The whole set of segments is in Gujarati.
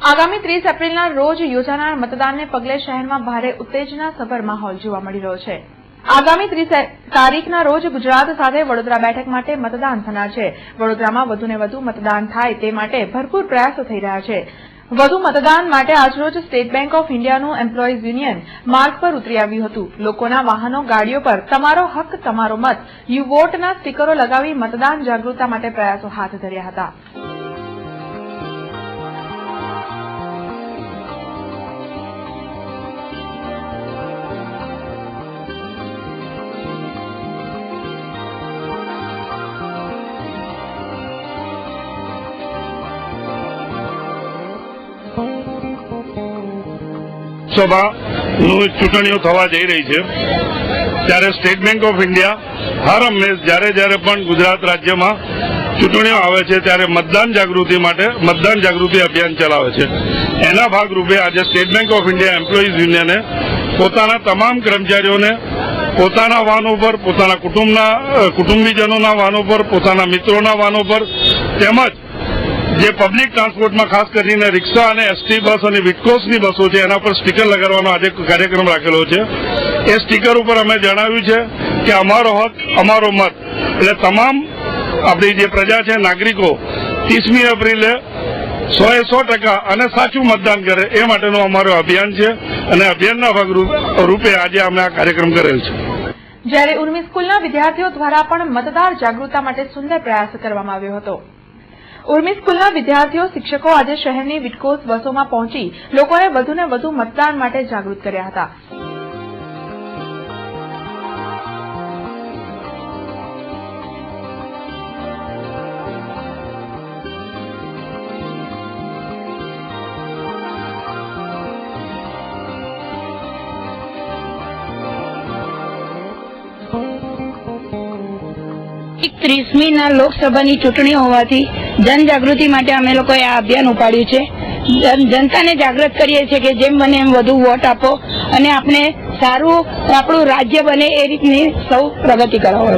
આગામી 30 એપ્રિલના રોજ યોજાનાર મતદાનને પગલે શહેરમાં ભારે ઉત્તેજનાસભર માહોલ જોવા મળી રહ્યો છે। આગામી 30 તારીખના રોજ ગુજરાત સાથે વડોદરા બેઠક માટે મતદાન થનાર છે। વડોદરામાં વધુને વધુ મતદાન થાય તે માટે ભરપૂર પ્રયાસો થઈ રહ્યા છે। વધુ મતદાન માટે આજરોજ સ્ટેટ બેંક ઓફ ઇન્ડિયાનું એમ્પ્લોઈઝ યુનિયન માર્ગ પર ઉતરી આવ્યું હતું। લોકોના વાહનો ગાડીઓ પર તમારો હક તમારો મત યુ વોટના સ્ટીકરો લગાવી મતદાન જાગૃતતા માટે પ્રયાસો હાથ ધર્યા હતા। લોકસભાની ચૂંટણીઓ થવા જઈ રહી છે ત્યારે સ્ટેટ બેંક ઓફ ઇન્ડિયા હર હંમેશ જ્યારે પણ ગુજરાત રાજ્યમાં ચૂંટણીઓ આવે છે ત્યારે મતદાન જાગૃતિ માટે મતદાન જાગૃતિ અભિયાન ચલાવે છે। એના ભાગરૂપે આજે State Bank of India employees યુનિયને પોતાના તમામ કર્મચારીઓને પોતાના વાહનો પર, પોતાના કુટુંબીજનોના વાહનો પર, પોતાના મિત્રોના વાહનો પર તેમજ જે પબ્લિક ટ્રાન્સપોર્ટમાં ખાસ કરીને રિક્ષા અને એસટી બસ અને વિટકોસની બસો છે એના પર સ્ટીકર લગાડવાનો આજે કાર્યક્રમ રાખેલો છે। એ સ્ટીકર ઉપર અમે જણાવ્યું છે કે અમારો હક અમારો મત, એટલે તમામ આપણી જે પ્રજા છે નાગરિકો 30મી એપ્રિલે 100% અને સાચું મતદાન કરે એ માટેનું અમારું અભિયાન છે અને અભિયાનના ભાગરૂપે આજે અમે આ કાર્યક્રમ કરેલ છે। જ્યારે ઉર્મી સ્કૂલના વિદ્યાર્થીઓ દ્વારા પણ મતદાર જાગૃતતા માટે સુંદર પ્રયાસ કરવામાં આવ્યો હતો। ઉર્મી સ્કૂલના વિદ્યાર્થીઓ શિક્ષકો આજે શહેરની વિટકોસ બસોમાં પહોંચી લોકોને વધુને વધુ મતદાન માટે જાગૃત કર્યા હતા। ત્રીસમીના લોકસભાની ચૂંટણી હોવાથી જનજાગૃતિ માટે અમે લોકોએ આ અભિયાન ઉપાડ્યું છે। જનતાને જાગૃત કરીએ છીએ કે જેમ બને એમ વધુ વોટ આપો અને આપણે સારું આપણું રાજ્ય બને એ રીતની સૌ પ્રગતિ કરાવો।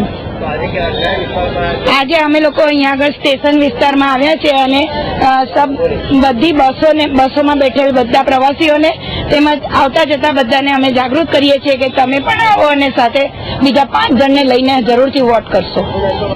આજે અમે લોકો અહીંયા આગળ સ્ટેશન વિસ્તારમાં આવ્યા છે અને બધી બસોમાં બેઠેલ બધા પ્રવાસીઓને તેમજ આવતા જતા બધાને અમે જાગૃત કરીએ છીએ કે તમે પણ આવો અને સાથે બીજા 5 જણને લઈને જરૂરથી વોટ કરશો।